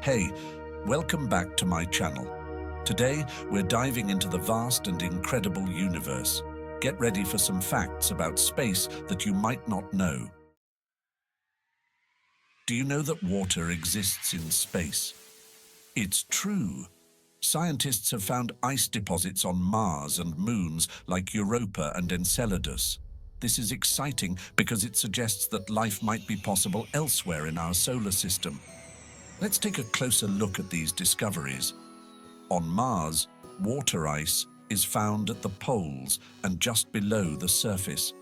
Hey, welcome back to my channel. Today, we're diving into the vast and incredible universe. Get ready for some facts about space that you might not know. Do you know that water exists in space? It's true. Scientists have found ice deposits on Mars and moons like Europa and Enceladus. This is exciting because it suggests that life might be possible elsewhere in our solar system. Let's take a closer look at these discoveries. On Mars, water ice is found at the poles and just below the surface.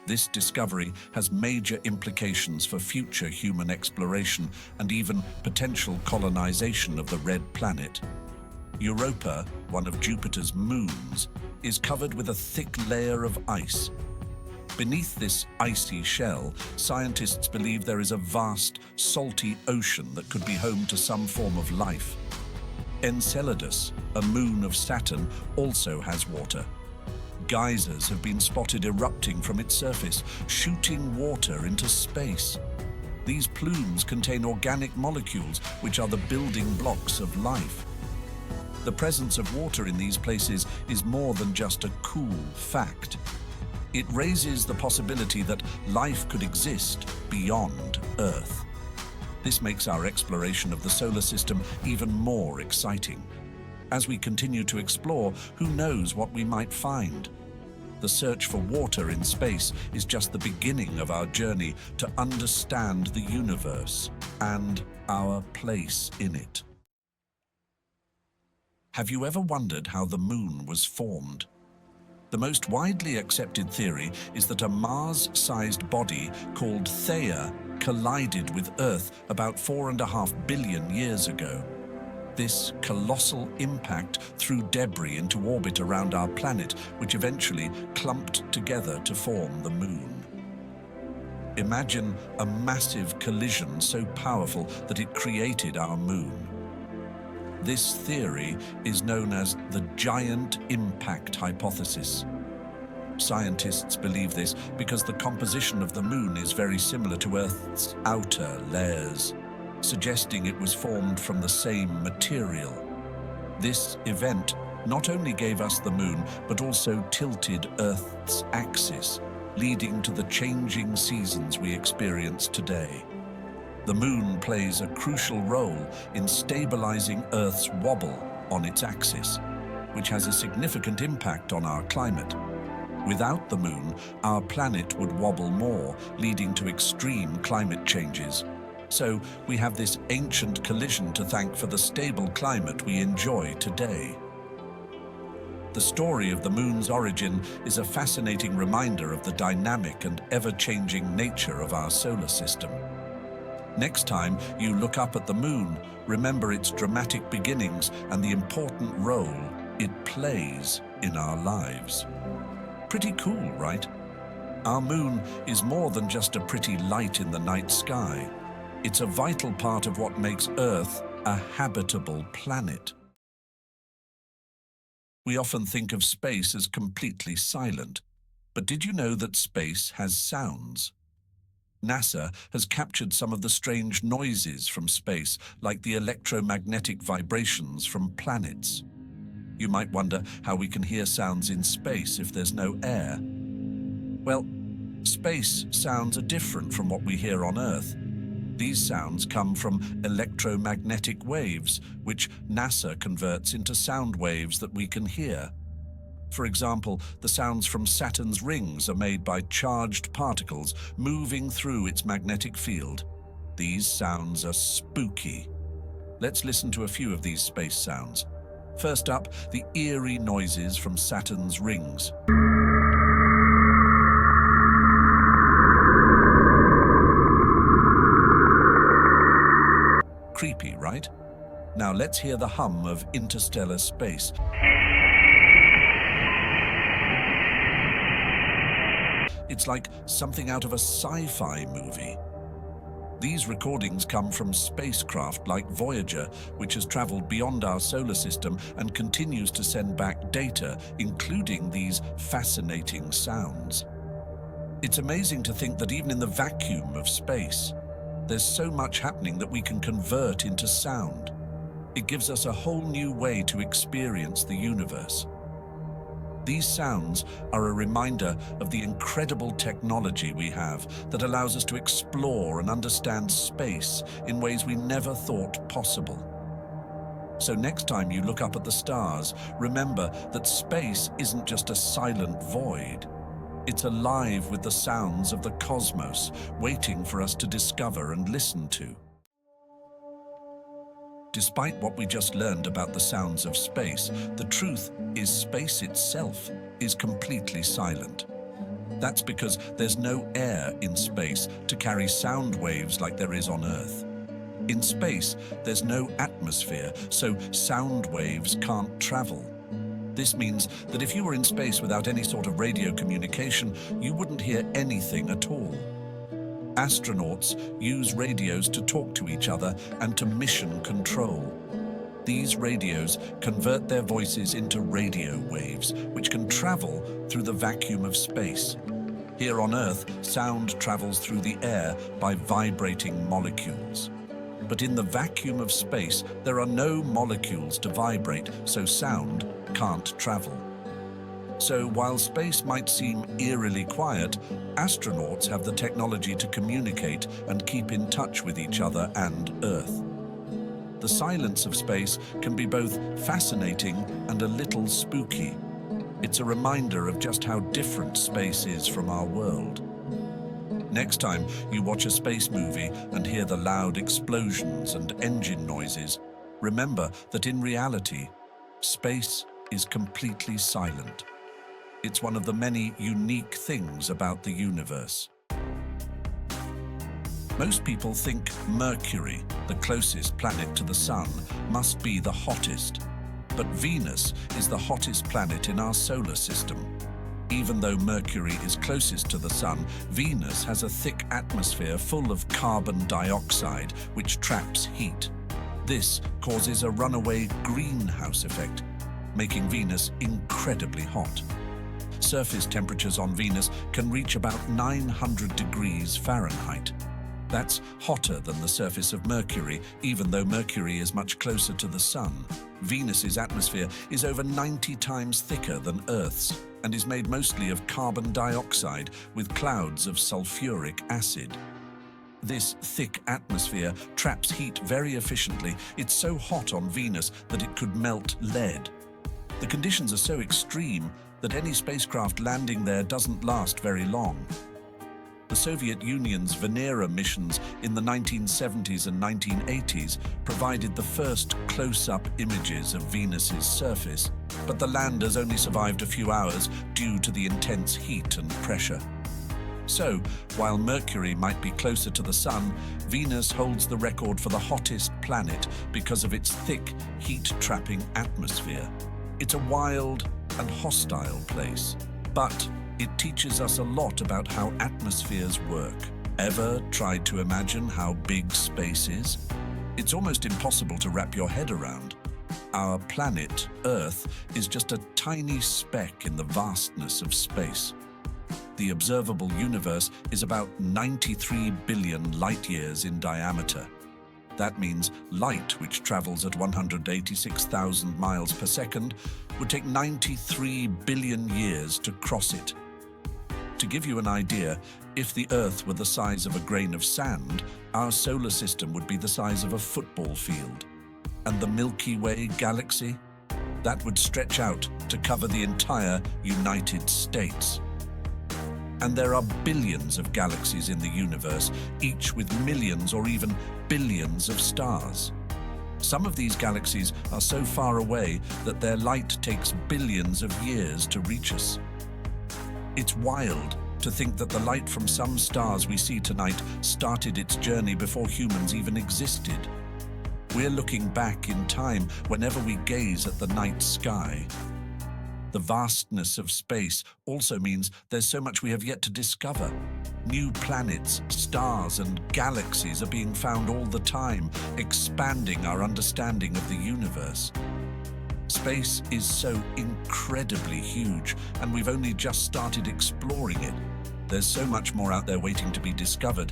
This discovery has major implications for future human exploration and even potential colonization of the red planet. Europa, one of Jupiter's moons, is covered with a thick layer of ice. Beneath this icy shell, scientists believe there is a vast, salty ocean that could be home to some form of life. Enceladus, a moon of Saturn, also has water. Geysers have been spotted erupting from its surface, shooting water into space. These plumes contain organic molecules, which are the building blocks of life. The presence of water in these places is more than just a cool fact. It raises the possibility that life could exist beyond Earth. This makes our exploration of the solar system even more exciting. As we continue to explore, who knows what we might find? The search for water in space is just the beginning of our journey to understand the universe and our place in it. Have you ever wondered how the moon was formed? The most widely accepted theory is that a Mars-sized body called Theia collided with Earth about 4.5 billion years ago. This colossal impact threw debris into orbit around our planet, which eventually clumped together to form the moon. Imagine a massive collision so powerful that it created our moon. This theory is known as the giant impact hypothesis. Scientists believe this because the composition of the moon is very similar to Earth's outer layers, suggesting it was formed from the same material. This event not only gave us the moon, but also tilted Earth's axis, leading to the changing seasons we experience today. The moon plays a crucial role in stabilizing Earth's wobble on its axis, which has a significant impact on our climate. Without the moon, our planet would wobble more, leading to extreme climate changes. So we have this ancient collision to thank for the stable climate we enjoy today. The story of the moon's origin is a fascinating reminder of the dynamic and ever-changing nature of our solar system. Next time you look up at the moon, remember its dramatic beginnings and the important role it plays in our lives. Pretty cool, right? Our moon is more than just a pretty light in the night sky. It's a vital part of what makes Earth a habitable planet. We often think of space as completely silent, but did you know that space has sounds? NASA has captured some of the strange noises from space, like the electromagnetic vibrations from planets. You might wonder how we can hear sounds in space if there's no air. Well, space sounds are different from what we hear on Earth. These sounds come from electromagnetic waves, which NASA converts into sound waves that we can hear. For example, the sounds from Saturn's rings are made by charged particles moving through its magnetic field. These sounds are spooky. Let's listen to a few of these space sounds. First up, the eerie noises from Saturn's rings. Creepy, right? Now let's hear the hum of interstellar space. It's like something out of a sci-fi movie. These recordings come from spacecraft like Voyager, which has traveled beyond our solar system and continues to send back data, including these fascinating sounds. It's amazing to think that even in the vacuum of space, there's so much happening that we can convert into sound. It gives us a whole new way to experience the universe. These sounds are a reminder of the incredible technology we have that allows us to explore and understand space in ways we never thought possible. So next time you look up at the stars, remember that space isn't just a silent void. It's alive with the sounds of the cosmos, waiting for us to discover and listen to. Despite what we just learned about the sounds of space, the truth is space itself is completely silent. That's because there's no air in space to carry sound waves like there is on Earth. In space, there's no atmosphere, so sound waves can't travel. This means that if you were in space without any sort of radio communication, you wouldn't hear anything at all. Astronauts use radios to talk to each other and to mission control. These radios convert their voices into radio waves, which can travel through the vacuum of space. Here on Earth, sound travels through the air by vibrating molecules. But in the vacuum of space, there are no molecules to vibrate, so sound can't travel. So while space might seem eerily quiet, astronauts have the technology to communicate and keep in touch with each other and Earth. The silence of space can be both fascinating and a little spooky. It's a reminder of just how different space is from our world. Next time you watch a space movie and hear the loud explosions and engine noises, remember that in reality, space is completely silent. It's one of the many unique things about the universe. Most people think Mercury, the closest planet to the Sun, must be the hottest. But Venus is the hottest planet in our solar system. Even though Mercury is closest to the Sun, Venus has a thick atmosphere full of carbon dioxide, which traps heat. This causes a runaway greenhouse effect, making Venus incredibly hot. Surface temperatures on Venus can reach about 900 degrees Fahrenheit. That's hotter than the surface of Mercury, even though Mercury is much closer to the Sun. Venus's atmosphere is over 90 times thicker than Earth's and is made mostly of carbon dioxide with clouds of sulfuric acid. This thick atmosphere traps heat very efficiently. It's so hot on Venus that it could melt lead. The conditions are so extreme that any spacecraft landing there doesn't last very long. The Soviet Union's Venera missions in the 1970s and 1980s provided the first close-up images of Venus's surface, but the landers only survived a few hours due to the intense heat and pressure. So, while Mercury might be closer to the Sun, Venus holds the record for the hottest planet because of its thick, heat-trapping atmosphere. It's a wild and hostile place, but it teaches us a lot about how atmospheres work. Ever tried to imagine how big space is? It's almost impossible to wrap your head around. Our planet, Earth, is just a tiny speck in the vastness of space. The observable universe is about 93 billion light-years in diameter. That means light, which travels at 186,000 miles per second, would take 93 billion years to cross it. To give you an idea, if the Earth were the size of a grain of sand, our solar system would be the size of a football field. And the Milky Way galaxy? That would stretch out to cover the entire United States. And there are billions of galaxies in the universe, each with millions or even billions of stars. Some of these galaxies are so far away that their light takes billions of years to reach us. It's wild to think that the light from some stars we see tonight started its journey before humans even existed. We're looking back in time whenever we gaze at the night sky. The vastness of space also means there's so much we have yet to discover. New planets, stars, and galaxies are being found all the time, expanding our understanding of the universe. Space is so incredibly huge, and we've only just started exploring it. There's so much more out there waiting to be discovered.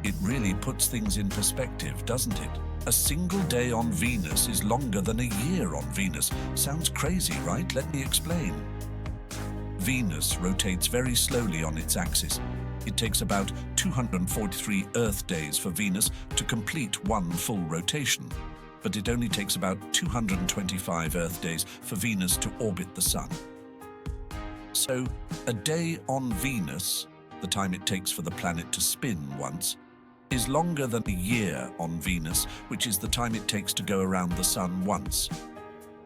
It really puts things in perspective, doesn't it? A single day on Venus is longer than a year on Venus. Sounds crazy, right? Let me explain. Venus rotates very slowly on its axis. It takes about 243 Earth days for Venus to complete one full rotation, but it only takes about 225 Earth days for Venus to orbit the Sun. So, a day on Venus, the time it takes for the planet to spin once, is longer than a year on Venus, which is the time it takes to go around the Sun once.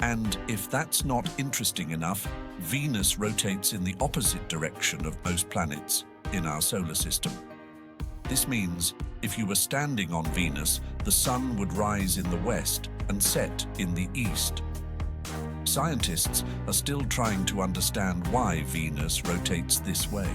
And if that's not interesting enough, Venus rotates in the opposite direction of most planets in our solar system. This means if you were standing on Venus, the Sun would rise in the west and set in the east. Scientists are still trying to understand why Venus rotates this way.